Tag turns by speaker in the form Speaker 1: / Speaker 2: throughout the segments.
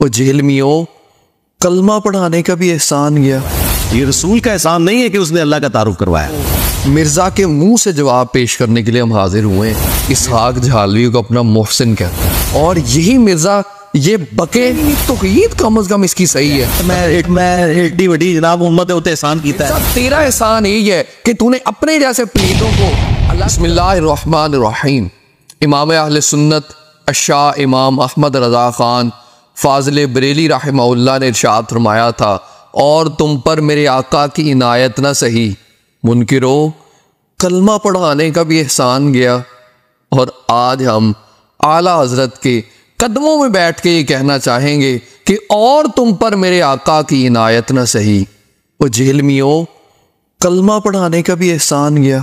Speaker 1: وہ جہلمیوں کلمہ پڑھانے کا بھی احسان گیا.
Speaker 2: یہ رسول کا احسان نہیں ہے کہ اس نے اللہ کا تعارف کروایا.
Speaker 1: مرزا کے منہ سے جواب پیش کرنے کے لیے ہم حاضر ہوئے ہیں. اسحاق جھالوی کو اپنا محسن کہتا ہے اور یہی مرزا یہ بکے توحید کم از کم اس کی صحیح ہے.
Speaker 2: میں ایڈی وڈی جناب امت ہے احسان کیتا ہے.
Speaker 1: تیرا احسان یہی ہے کہ تو نے اپنے جیسے پلیتوں کو بسم اللہ الرحمن الرحیم. امام اہل سنت الشاہ امام احمد رضا خان فاضل بریلی رحمہ اللہ نے ارشاد فرمایا تھا اور تم پر میرے آقا کی عنایت نہ سہی منکرو کلمہ پڑھانے کا بھی احسان گیا. اور آج ہم اعلیٰ حضرت کے قدموں میں بیٹھ کے یہ کہنا چاہیں گے کہ اور تم پر میرے آقا کی عنایت نہ سہی. وہ جہلمیوں کلمہ پڑھانے کا بھی احسان گیا.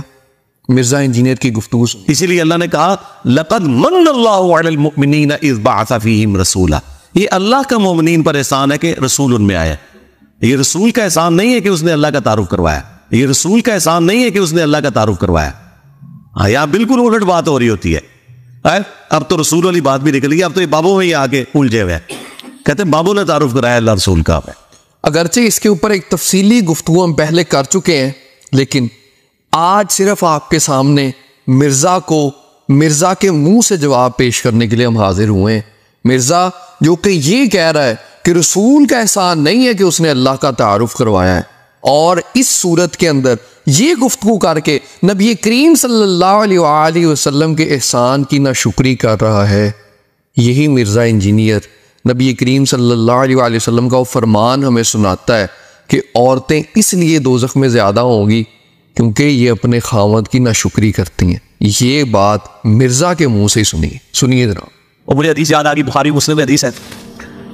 Speaker 1: مرزا انجینئر کی گفتگو سن.
Speaker 2: اسی لیے اللہ نے کہا لقد من اللہ علی المؤمنین اذ بعث فیہم رسولا. یہ اللہ کا مومنین پر احسان ہے کہ رسول ان میں آیا. یہ رسول کا احسان نہیں ہے کہ اس نے اللہ کا تعارف کروایا. یہ رسول کا احسان نہیں ہے کہ اس نے اللہ کا تعارف کروایا. ہاں یہاں بالکل الٹ بات ہو رہی ہوتی ہے. اب تو رسول والی بات بھی نکل گئی. اب تو یہ بابوں میں ہی آگے الجھے ہوئے ہیں. کہتے ہیں بابوں نے تعارف کرایا اللہ رسول کا.
Speaker 1: اگرچہ اس کے اوپر ایک تفصیلی گفتگو ہم پہلے کر چکے ہیں لیکن آج صرف آپ کے سامنے مرزا کے منہ سے جواب پیش کرنے کے لیے ہم حاضر ہوئے ہیں. مرزا جو کہ یہ کہہ رہا ہے کہ رسول کا احسان نہیں ہے کہ اس نے اللہ کا تعارف کروایا ہے اور اس صورت کے اندر یہ گفتگو کر کے نبی کریم صلی اللہ علیہ وآلہ وسلم کے احسان کی ناشکری کر رہا ہے. یہی مرزا انجینئر نبی کریم صلی اللہ علیہ وآلہ وسلم کا وہ فرمان ہمیں سناتا ہے کہ عورتیں اس لیے دوزخ میں زیادہ ہوں گی کیونکہ یہ اپنے خاوند کی ناشکری کرتی ہیں. یہ بات مرزا کے منہ سے ہی سنیے ذرا.
Speaker 2: اور مجھے حدیث یاد آ گئی بخاری مسلم میں حدیث ہے.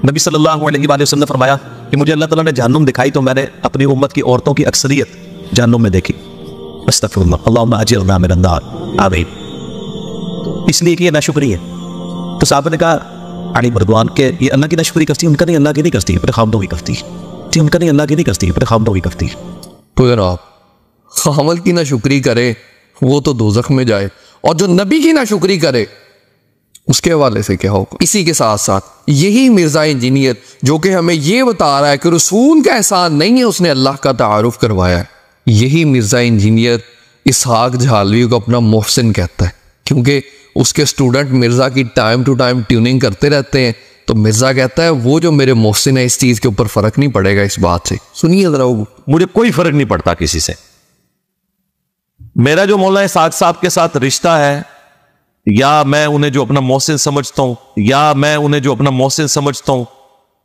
Speaker 2: نبی صلی اللہ علیہ وآلہ وسلم نے فرمایا کہ مجھے اللہ تعالیٰ نے جہنم دکھائی تو میں نے اپنی امت کی عورتوں کی اکثریت جہنم میں دیکھی. استغفر اللہ اللہم اجرنا من النار آمین. اس لیے کہ یہ ناشکری ہے. تو صحابہ نے کہا علی مردوان کہ یہ اللہ کی ناشکری کرتی ہے. ان کا نہیں اللہ کی نہیں کرتی اپنے خامدوں کی کرتی. جی ان کا نہیں اللہ کی نہیں کرتی اپنے خامدوں کی کرتی.
Speaker 1: تو جناب خامد کی ناشکری کرے وہ تو دوزخ میں جائے اور جو نبی کی ناشکری کرے اس کے حوالے سے کیا ہوگا. اسی کے ساتھ ساتھ یہی مرزا انجینئر جو کہ ہمیں یہ بتا رہا ہے کہ رسول کا احسان نہیں ہے اس نے اللہ کا تعارف کروایا ہے. یہی مرزا انجینئر اسحاق جھالوی کو اپنا محسن کہتا ہے کیونکہ اس کے اسٹوڈنٹ مرزا کی ٹائم ٹو ٹائم ٹیوننگ کرتے رہتے ہیں. تو مرزا کہتا ہے وہ جو میرے محسن ہے اس چیز کے اوپر فرق نہیں پڑے گا اس بات سے. سنیے ذرا.
Speaker 2: مجھے کوئی فرق نہیں پڑتا کسی سے. میرا جو مولانا اسحاق صاحب کے ساتھ رشتہ ہے یا میں انہیں جو اپنا محسن سمجھتا ہوں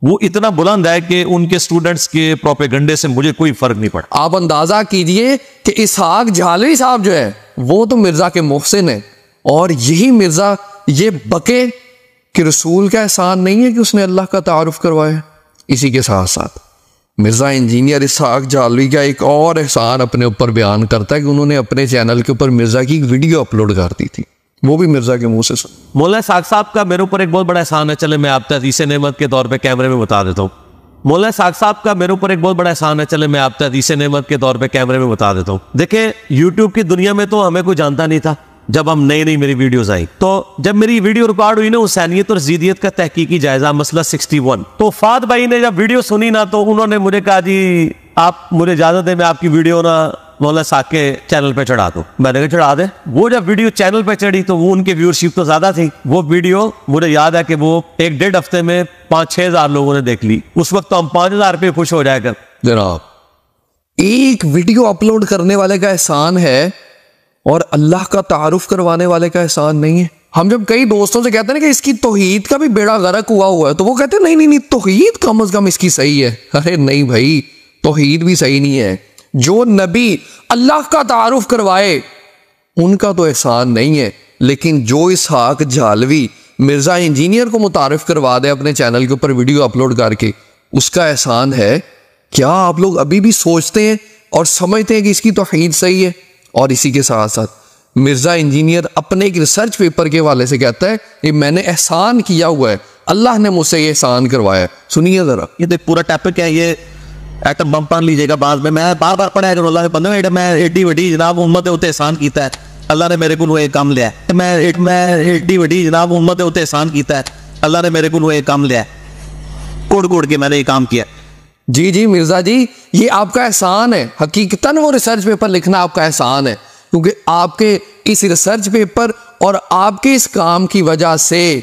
Speaker 2: وہ اتنا بلند ہے کہ ان کے سٹوڈنٹس کے پروپیگنڈے سے مجھے کوئی فرق نہیں پڑتا.
Speaker 1: آپ اندازہ کیجئے کہ اسحاق جھالوی صاحب جو ہے وہ تو مرزا کے محسن ہیں اور یہی مرزا یہ بکے کہ رسول کا احسان نہیں ہے کہ اس نے اللہ کا تعارف کروایا. اسی کے ساتھ ساتھ مرزا انجینئر اسحاق جھالوی کا ایک اور احسان اپنے اوپر بیان کرتا ہے کہ انہوں نے اپنے چینل کے اوپر مرزا کی ویڈیو اپلوڈ کر دی تھی. وہ بھی مرزا کے منہ سے سن.
Speaker 2: مولانا اسحاق صاحب کا میرے اوپر ایک بہت بڑا احسان ہے. چلے میں آپ حدیث نعمت کے طور پہ کیمرے میں بتا دیتا ہوں. مولانا اسحاق صاحب کا میرے اوپر ایک بہت بڑا احسان ہے. چلے میں آپ حدیث نعمت کے طور پہ کیمرے میں بتا دیتا ہوں. دیکھیں یوٹیوب کی دنیا میں تو ہمیں کوئی جانتا نہیں تھا. جب ہم نئی میری ویڈیوز آئی تو جب میری ویڈیو ریکارڈ ہوئی نا حسینیت اور زیدیت کا تحقیقی جائزہ مسئلہ 61 تو فات بھائی نے جب ویڈیو سنی نا تو انہوں نے مجھے کہا جی آپ مجھے اجازت دیں میں آپ کی ویڈیو نا مولانا اسحاق کے چینل پہ چڑھا دو. میں نے کہا چڑھا دیں. وہ جب ویڈیو چینل پہ چڑھی تو وہ ان کی ویورشپ تو زیادہ تھی. وہ ویڈیو مجھے یاد ہے کہ وہ 1-1.5 ہفتے میں 5-6 ہزار لوگوں نے دیکھ لی. اس وقت تو ہم 5,000 پہ خوش ہو جائے گا.
Speaker 1: جناب ایک ویڈیو اپلوڈ کرنے والے کا احسان ہے اور اللہ کا تعارف کروانے والے کا احسان نہیں ہے. ہم جب کئی دوستوں سے کہتے ہیں کہ اس کی توحید کا بھی بیڑا غرق ہوا ہے تو وہ کہتے ہیں نہیں توحید کم از کم اس کی صحیح ہے. ارے نہیں بھائی توحید بھی صحیح نہیں ہے. جو نبی اللہ کا تعارف کروائے ان کا تو احسان نہیں ہے لیکن جو اسحاق جھالوی مرزا انجینئر کو متعارف کروا دے اپنے چینل کے اوپر ویڈیو اپلوڈ کر کے اس کا احسان ہے. کیا آپ لوگ ابھی بھی سوچتے ہیں اور سمجھتے ہیں کہ اس کی توحید صحیح ہے؟ اور اسی کے ساتھ ساتھ مرزا انجینئر اپنے ایک ریسرچ پیپر کے حوالے سے کہتا ہے کہ میں نے احسان کیا ہوا ہے اللہ نے مجھ سے یہ احسان کروایا. سنیے ذرا.
Speaker 2: یہ تو پورا ٹاپک ہے. یہ ایٹم بم پڑھ لیجیے گا بعد میں بار بار پڑھا ہے. میں ایڈی وڈی جناب امت ہے احسان کیتا ہے اللہ نے میرے کو یہ کام لیا ہے. میں ایڈی وڈی جناب امت ہے احسان کیتا ہے اللہ نے میرے کو یہ کام لیا ہے.
Speaker 3: کوڑ کوڑ کے میں نے یہ کام کیا.
Speaker 1: جی جی مرزا جی، یہ آپ کا احسان ہے. حقیقتاً وہ ریسرچ پیپر لکھنا آپ کا احسان ہے، کیونکہ آپ کے اس ریسرچ پیپر اور آپ کے اس کام کی وجہ سے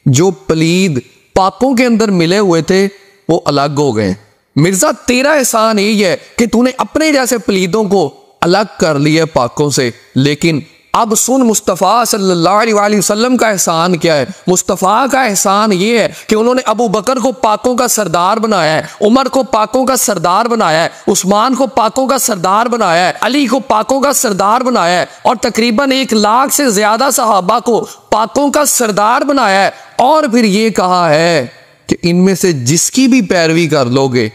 Speaker 1: جو پلید پاکوں کے اندر ملے ہوئے تھے وہ الگ ہو گئے. مرزا تیرا احسان یہی ہے کہ تو نے اپنے جیسے پلیدوں کو الگ کر لیا پاکوں سے. لیکن اب سن مصطفیٰ صلی اللہ علیہ وآلہ وسلم کا احسان کیا ہے. مصطفیٰ کا احسان یہ ہے کہ انہوں نے ابو بکر کو پاکوں کا سردار بنایا ہے، عمر کو پاکوں کا سردار بنایا ہے، عثمان کو پاکوں کا سردار بنایا ہے، علی کو پاکوں کا سردار بنایا ہے، اور تقریباً 1 لاکھ سے زیادہ صحابہ کو پاکوں کا سردار بنایا ہے. اور پھر یہ کہا ہے کہ ان میں سے جس کی بھی پیروی کر لو گے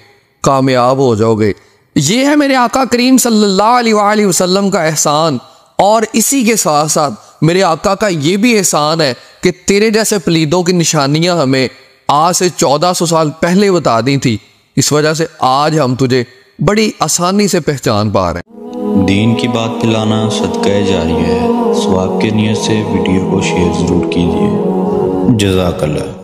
Speaker 1: کامیاب ہو جاؤ گے. یہ ہے میرے آقا کریم صلی اللہ علیہ وآلہ وسلم کا احسان. اور اسی کے ساتھ ساتھ میرے آقا کا یہ بھی احسان ہے کہ تیرے جیسے پلیدوں کی نشانیاں ہمیں آج سے 1400 سال پہلے بتا دی تھی. اس وجہ سے آج ہم تجھے بڑی آسانی سے پہچان پا رہے ہیں.
Speaker 4: دین کی بات پھیلانا صدقہ جاریہ ہے. ثواب کے نیت سے ویڈیو کو شیئر ضرور کیجیے. جزاک اللہ.